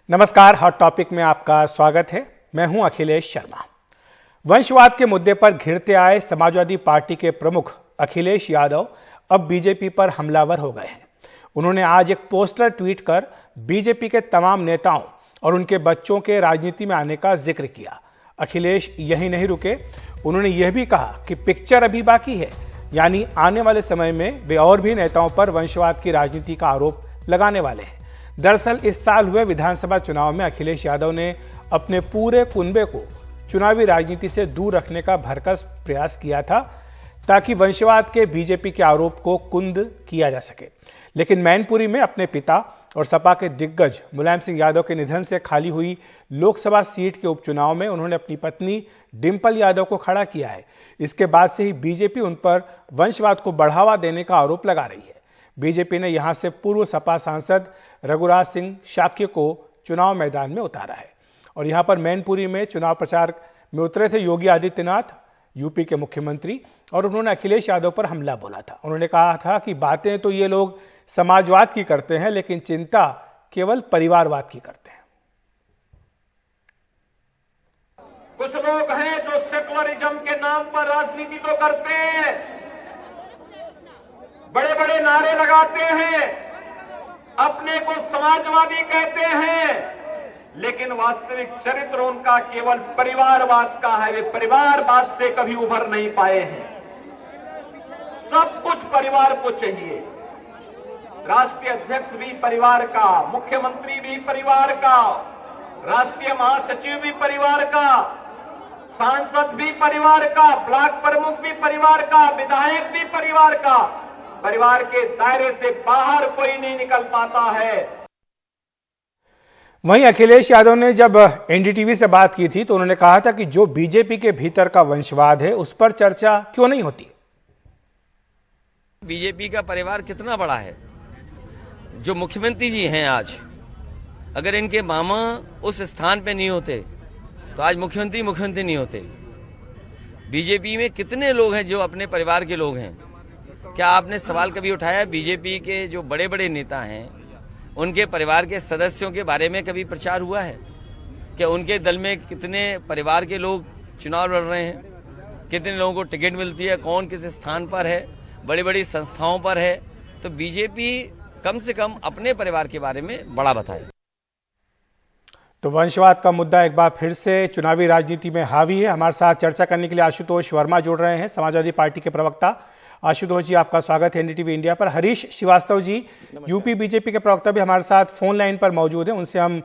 नमस्कार, hot topic में आपका स्वागत है। मैं हूं अखिलेश शर्मा। वंशवाद के मुद्दे पर घिरते आए समाजवादी पार्टी के प्रमुख अखिलेश यादव अब बीजेपी पर हमलावर हो गए हैं। उन्होंने आज एक पोस्टर ट्वीट कर बीजेपी के तमाम नेताओं और उनके बच्चों के राजनीति में आने का जिक्र किया। अखिलेश यही नहीं रुके, उन्होंने यह भी कहा कि पिक्चर अभी बाकी है, यानी आने वाले समय में वे और भी नेताओं पर वंशवाद की राजनीति का आरोप लगाने वाले हैं। दरअसल इस साल हुए विधानसभा चुनाव में अखिलेश यादव ने अपने पूरे कुनबे को चुनावी राजनीति से दूर रखने का भरसक प्रयास किया था ताकि वंशवाद के बीजेपी के आरोप को कुंद किया जा सके। लेकिन मैनपुरी में अपने पिता और सपा के दिग्गज मुलायम सिंह यादव के निधन से खाली हुई लोकसभा सीट के उपचुनाव में उन्होंने अपनी पत्नी डिंपल यादव को खड़ा किया है। इसके बाद से ही बीजेपी उन पर वंशवाद को बढ़ावा देने का आरोप लगा रही है। बीजेपी ने यहां से पूर्व सपा सांसद रघुराज सिंह शाक्य को चुनाव मैदान में उतारा है। और यहां पर मैनपुरी में चुनाव प्रचार में उतरे थे योगी आदित्यनाथ, यूपी के मुख्यमंत्री, और उन्होंने अखिलेश यादव पर हमला बोला था। उन्होंने कहा था कि बातें तो ये लोग समाजवाद की करते हैं, लेकिन चिंता केवल परिवारवाद की करते हैं। कुछ लोग हैं जो सेकुलरिज्म के नाम पर राजनीति तो करते हैं, बड़े बड़े नारे लगाते हैं, अपने को समाजवादी कहते हैं, लेकिन वास्तविक चरित्र उनका केवल परिवारवाद का है। वे परिवारवाद से कभी उभर नहीं पाए हैं। सब कुछ परिवार को चाहिए। राष्ट्रीय अध्यक्ष भी परिवार का, मुख्यमंत्री भी परिवार का, राष्ट्रीय महासचिव भी परिवार का, सांसद भी परिवार का, ब्लॉक प्रमुख भी परिवार का, विधायक भी परिवार का। परिवार के दायरे से बाहर कोई नहीं निकल पाता है। वहीं अखिलेश यादव ने जब एनडीटीवी से बात की थी तो उन्होंने कहा था कि जो बीजेपी के भीतर का वंशवाद है उस पर चर्चा क्यों नहीं होती। बीजेपी का परिवार कितना बड़ा है। जो मुख्यमंत्री जी हैं आज, अगर इनके मामा उस स्थान पे नहीं होते तो आज मुख्यमंत्री नहीं होते। बीजेपी में कितने लोग हैं जो अपने परिवार के लोग हैं। क्या आपने सवाल कभी उठाया बीजेपी के जो बड़े बड़े नेता हैं उनके परिवार के सदस्यों के बारे में कभी प्रचार हुआ है? क्या उनके दल में कितने परिवार के लोग चुनाव लड़ रहे हैं, कितने लोगों को टिकट मिलती है, कौन किस स्थान पर है, बड़ी बड़ी संस्थाओं पर है? तो बीजेपी कम से कम अपने परिवार के बारे में बड़ा बताए। तो वंशवाद का मुद्दा एक बार फिर से चुनावी राजनीति में हावी है। हमारे साथ चर्चा करने के लिए आशुतोष वर्मा जुड़ रहे हैं, समाजवादी पार्टी के प्रवक्ता। आशुतोष जी, आपका स्वागत है एनडीटीवी इंडिया पर। हरीश श्रीवास्तव जी, यूपी बीजेपी के प्रवक्ता, भी हमारे साथ फोन लाइन पर मौजूद हैं। उनसे हम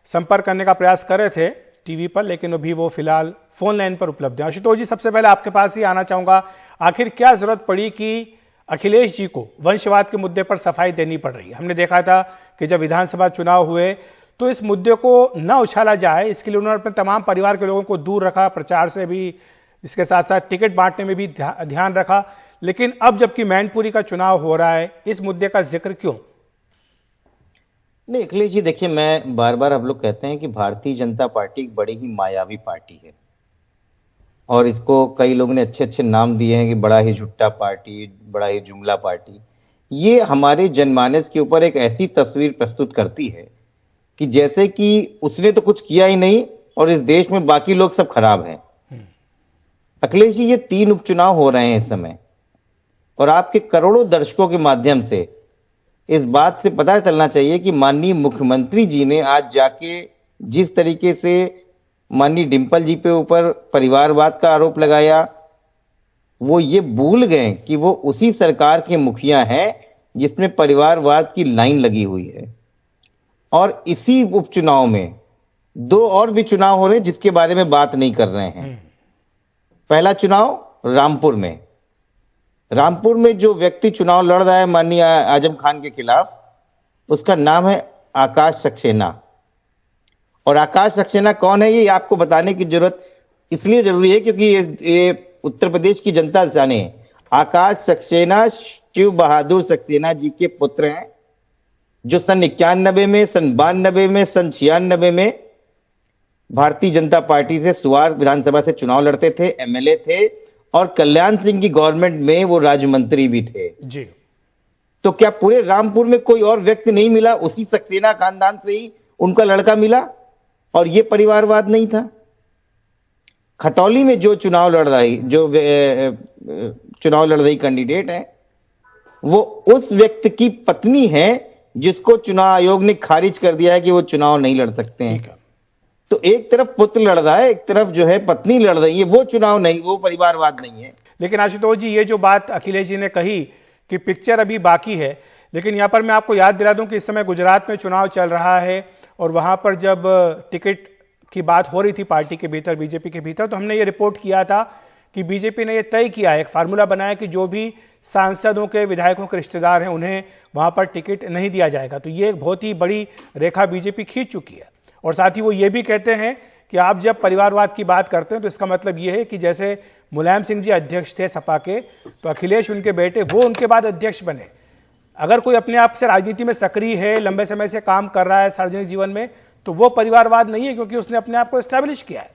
संपर्क करने का प्रयास कर रहे थे टीवी पर, लेकिन अभी वो फिलहाल फोन लाइन पर उपलब्ध है। आशुतोष जी, सबसे पहले आपके पास ही आना चाहूंगा, आखिर क्या जरूरत पड़ी कि अखिलेश जी को वंशवाद के मुद्दे पर सफाई देनी पड़ रही है? हमने देखा था कि जब विधानसभा चुनाव हुए तो इस मुद्दे को न उछाला जाए, इसके लिए उन्होंने अपने तमाम परिवार के लोगों को दूर रखा, प्रचार से भी, इसके साथ साथ टिकट बांटने में भी ध्यान रखा। लेकिन अब जबकि मैनपुरी का चुनाव हो रहा है, इस मुद्दे का जिक्र क्यों नहीं? अखिलेश जी, देखिए, मैं बार बार हम लोग कहते हैं कि भारतीय जनता पार्टी एक बड़ी ही मायावी पार्टी है और इसको कई लोगों ने अच्छे अच्छे नाम दिए हैं कि बड़ा ही झुट्टा पार्टी, बड़ा ही जुमला पार्टी। ये हमारे जनमानस के ऊपर एक ऐसी तस्वीर प्रस्तुत करती है कि जैसे कि उसने तो कुछ किया ही नहीं और इस देश में बाकी लोग सब खराब हैं। अखिलेश जी, ये 3 उपचुनाव हो रहे हैं इस समय और आपके करोड़ों दर्शकों के माध्यम से इस बात से पता चलना चाहिए कि माननीय मुख्यमंत्री जी ने आज जाके जिस तरीके से माननीय डिंपल जी पे ऊपर परिवारवाद का आरोप लगाया, वो ये भूल गए कि वो उसी सरकार के मुखिया हैं जिसमें परिवारवाद की लाइन लगी हुई है। और इसी उपचुनाव में 2 और भी चुनाव हो रहे हैं जिसके बारे में बात नहीं कर रहे हैं। पहला चुनाव रामपुर में जो व्यक्ति चुनाव लड़ रहा है माननीय आजम खान के खिलाफ, उसका नाम है आकाश सक्सेना। और आकाश सक्सेना कौन है ये आपको बताने की जरूरत इसलिए जरूरी है क्योंकि ये उत्तर प्रदेश की जनता जाने। आकाश सक्सेना शिव बहादुर सक्सेना जी के पुत्र हैं, जो सन 91 में, सन 92 में, सन 96 में भारतीय जनता पार्टी से सुवार विधानसभा से चुनाव लड़ते थे, एमएलए थे और कल्याण सिंह की गवर्नमेंट में वो राज्य मंत्री भी थे जी। तो क्या पूरे रामपुर में कोई और व्यक्ति नहीं मिला उसी सक्सेना खानदान से ही उनका लड़का मिला और ये परिवारवाद नहीं था। खतौली में जो चुनाव लड़ रही कैंडिडेट है वो उस व्यक्ति की पत्नी है जिसको चुनाव आयोग ने खारिज कर दिया है कि वो चुनाव नहीं लड़ सकते हैं। तो एक तरफ पुत्र लड़ रहा है, एक तरफ जो है पत्नी लड़ रही है, वो चुनाव नहीं, वो परिवारवाद नहीं है। लेकिन आशुतोष जी, ये जो बात अखिलेश जी ने कही कि पिक्चर अभी बाकी है, लेकिन यहाँ पर मैं आपको याद दिला दूं कि इस समय गुजरात में चुनाव चल रहा है और वहां पर जब टिकट की बात हो रही थी पार्टी के भीतर, बीजेपी के भीतर, तो हमने ये रिपोर्ट किया था कि बीजेपी ने ये तय किया है, एक फार्मूला बनाया कि जो भी सांसदों के, विधायकों के रिश्तेदार हैं उन्हें वहां पर टिकट नहीं दिया जाएगा। तो ये एक बहुत ही बड़ी रेखा बीजेपी खींच चुकी है। और साथ ही वो ये भी कहते हैं कि आप जब परिवारवाद की बात करते हैं तो इसका मतलब ये है कि जैसे मुलायम सिंह जी अध्यक्ष थे सपा के, तो अखिलेश उनके बेटे, वो उनके बाद अध्यक्ष बने। अगर कोई अपने आप से राजनीति में सक्रिय है, लंबे समय से काम कर रहा है सार्वजनिक जीवन में, तो वो परिवारवाद नहीं है, क्योंकि उसने अपने आप को एस्टैब्लिश किया है।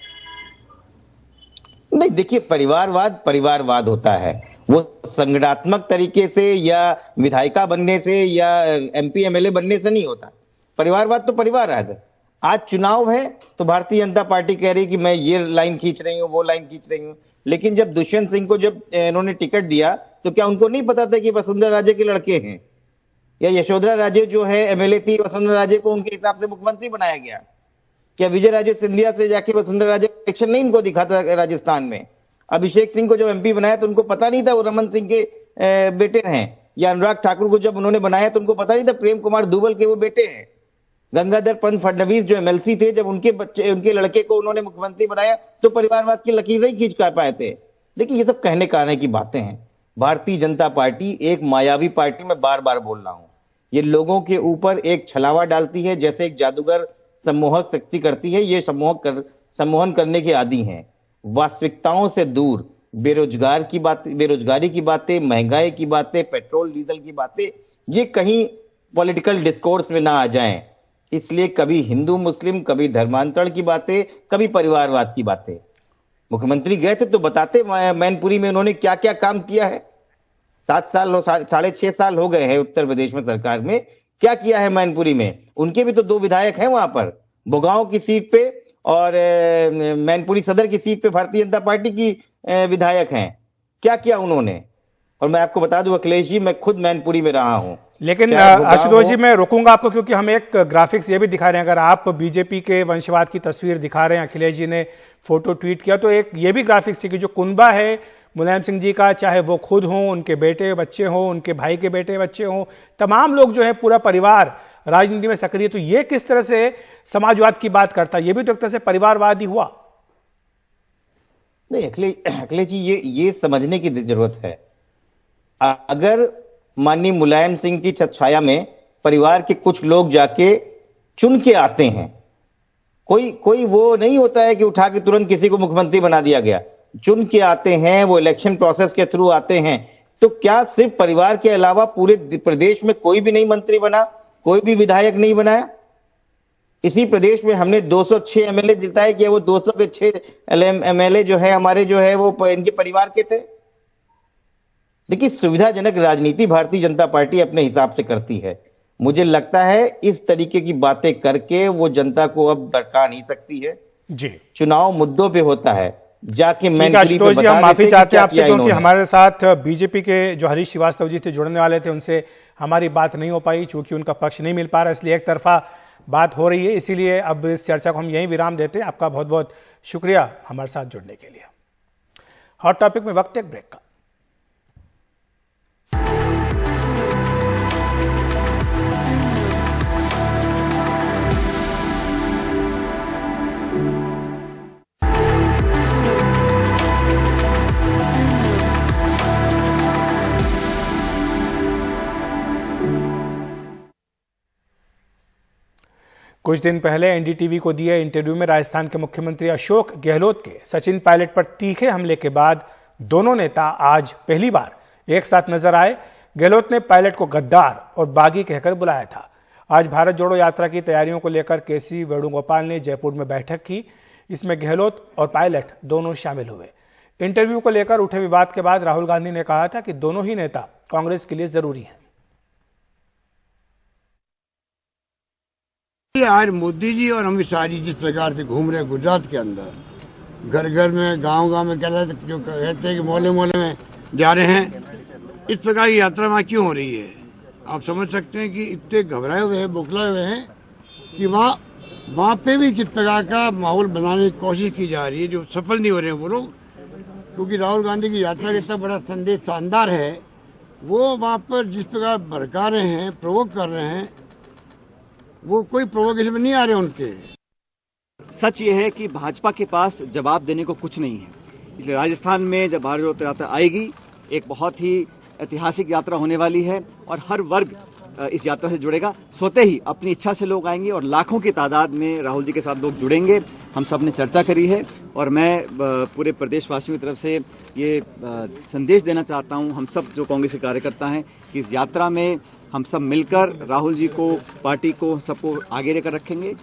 नहीं, देखिए, परिवारवाद होता है, वो संगठनात्मक तरीके से या विधायिका बनने से या एमपी एमएलए बनने से नहीं होता। परिवारवाद तो परिवारवाद है। आज चुनाव है तो भारतीय जनता पार्टी कह रही कि मैं ये लाइन खींच रही हूँ, वो लाइन खींच रही हूँ। लेकिन जब दुष्यंत सिंह को जब इन्होंने टिकट दिया तो क्या उनको नहीं पता था कि वसुंधरा राजे के लड़के हैं? या यशोधरा राजे जो है एमएलए थी, वसुंधरा राजे को उनके हिसाब से मुख्यमंत्री बनाया गया? क्या विजय राजे सिंधिया से जाके वसुंधरा राजे का इलेक्शन नहीं इनको दिखा था राजस्थान में? अभिषेक सिंह को जब एमपी बनाया तो उनको पता नहीं था वो रमन सिंह के बेटे हैं। या अनुराग ठाकुर को जब उन्होंने बनाया तो उनको पता नहीं था प्रेम कुमार दुबल के वो बेटे हैं। गंगाधर पंत फडणवीस जो एमएलसी थे, जब उनके लड़के को उन्होंने मुख्यमंत्री बनाया तो परिवारवाद की लकीर नहीं खींच पाए थे। देखिए, ये सब कहने कहने की बातें हैं। भारतीय जनता पार्टी एक मायावी पार्टी, में बार बार बोल रहा हूं, ये लोगों के ऊपर एक छलावा डालती है, जैसे एक जादूगर सम्मोहक शक्ति करती है। ये सम्मोहन करने के आदी हैं। वास्तविकताओं से दूर बेरोजगारी की बातें, महंगाई की बातें, पेट्रोल डीजल की बातें, ये कहीं पॉलिटिकल डिस्कोर्स में ना आ जाएं। इसलिए कभी हिंदू मुस्लिम, कभी धर्मांतरण की बातें, कभी परिवारवाद की बातें। मुख्यमंत्री गए थे तो बताते मैनपुरी में उन्होंने क्या क्या काम किया है। 7 साल, 6.5 साल हो गए हैं उत्तर प्रदेश में सरकार में, क्या किया है मैनपुरी में? उनके भी तो 2 विधायक हैं वहां पर, बुगांव की सीट पे और मैनपुरी सदर की सीट पे भारतीय जनता पार्टी की विधायक हैं। क्या किया उन्होंने? और मैं आपको बता दूं अखिलेश जी, मैं खुद मैनपुरी में रहा हूं। लेकिन आशुतोष जी, मैं रोकूंगा आपको, क्योंकि हम एक ग्राफिक्स ये भी दिखा रहे हैं। अगर आप बीजेपी के वंशवाद की तस्वीर दिखा रहे हैं, अखिलेश जी ने फोटो ट्वीट किया, तो एक ये भी ग्राफिक्स थी कि जो कुनबा है मुलायम सिंह जी का, चाहे वो खुद हों, उनके बेटे बच्चे हों, उनके भाई के बेटे बच्चे हों, तमाम लोग जो है, पूरा परिवार राजनीति में सक्रिय। तो ये किस तरह से समाजवाद की बात करता है? ये भी तो एक तरह से परिवारवाद ही हुआ। नहीं अखिलेश जी, ये समझने की जरूरत है। अगर माननीय मुलायम सिंह की छाया में परिवार के कुछ लोग जाके चुन के आते हैं, कोई वो नहीं होता है कि उठा के तुरंत किसी को मुख्यमंत्री बना दिया गया। चुन के आते हैं, वो इलेक्शन प्रोसेस के थ्रू आते हैं। तो क्या सिर्फ परिवार के अलावा पूरे प्रदेश में कोई भी नहीं मंत्री बना, कोई भी विधायक नहीं बनाया? इसी प्रदेश में हमने 206 एमएलए जिताए, कि वो 200 के 6 एमएलए जो है हमारे, जो है वो इनके परिवार के थे। देखिए, सुविधाजनक राजनीति भारतीय जनता पार्टी अपने हिसाब से करती है। मुझे लगता है इस तरीके की बातें करके वो जनता को अब दरका नहीं सकती है जी। चुनाव मुद्दों पे होता है, जाके मैनपुरी पे बता हम माफी चाहते हैं आपसे, क्योंकि हमारे साथ बीजेपी के जो हरीश श्रीवास्तव जी थे, जुड़ने वाले थे, उनसे हमारी बात नहीं हो पाई, चूंकि उनका पक्ष नहीं मिल पा रहा, इसलिए एक तरफा बात हो रही है। इसीलिए अब इस चर्चा को हम यहीं विराम देते हैं। आपका बहुत बहुत शुक्रिया हमारे साथ जुड़ने के लिए। हॉट टॉपिक में वक्त एक ब्रेक का। कुछ दिन पहले एनडीटीवी को दिए इंटरव्यू में राजस्थान के मुख्यमंत्री अशोक गहलोत के सचिन पायलट पर तीखे हमले के बाद दोनों नेता आज पहली बार एक साथ नजर आए। गहलोत ने पायलट को गद्दार और बागी कहकर बुलाया था। आज भारत जोड़ो यात्रा की तैयारियों को लेकर केसी वेणुगोपाल ने जयपुर में बैठक की। इसमें गहलोत और पायलट दोनों शामिल हुए। इंटरव्यू को लेकर उठे विवाद के बाद राहुल गांधी ने कहा था कि दोनों ही नेता कांग्रेस के लिए जरूरी हैं। ये आज मोदी जी और अमित शाह जी जिस प्रकार से घूम रहे हैं गुजरात के अंदर, घर घर में, गांव में जो कहते हैं कि मोहल्ले मोहल्ले में जा रहे हैं, इस प्रकार की यात्रा वहाँ क्यों हो रही है? आप समझ सकते हैं कि इतने घबराए हुए हैं, बौखलाए हुए हैं कि वहाँ पे भी किस प्रकार का माहौल बनाने की कोशिश की जा रही है, जो सफल नहीं हो रहे हैं वो लोग। क्योंकि राहुल गांधी की यात्रा का इतना बड़ा संदेश शानदार है, वो वहाँ पर जिस प्रकार भड़का रहे हैं, प्रोवोक कर रहे हैं, वो कोई प्रोवोकेशन में नहीं आ रहे उनके। सच ये है कि भाजपा के पास जवाब देने को कुछ नहीं है, इसलिए राजस्थान में जब भारत जोड़ो यात्रा आएगी, एक बहुत ही ऐतिहासिक यात्रा होने वाली है और हर वर्ग इस यात्रा से जुड़ेगा। स्वतः ही अपनी इच्छा से लोग आएंगे और लाखों की तादाद में राहुल जी के साथ लोग जुड़ेंगे। हम सब ने चर्चा करी है और मैं पूरे प्रदेशवासियों की तरफ से ये संदेश देना चाहता हूं, हम सब जो कांग्रेस के कार्यकर्ता हैं, कि इस यात्रा में हम सब मिलकर राहुल जी को, पार्टी को, सबको आगे लेकर रखेंगे।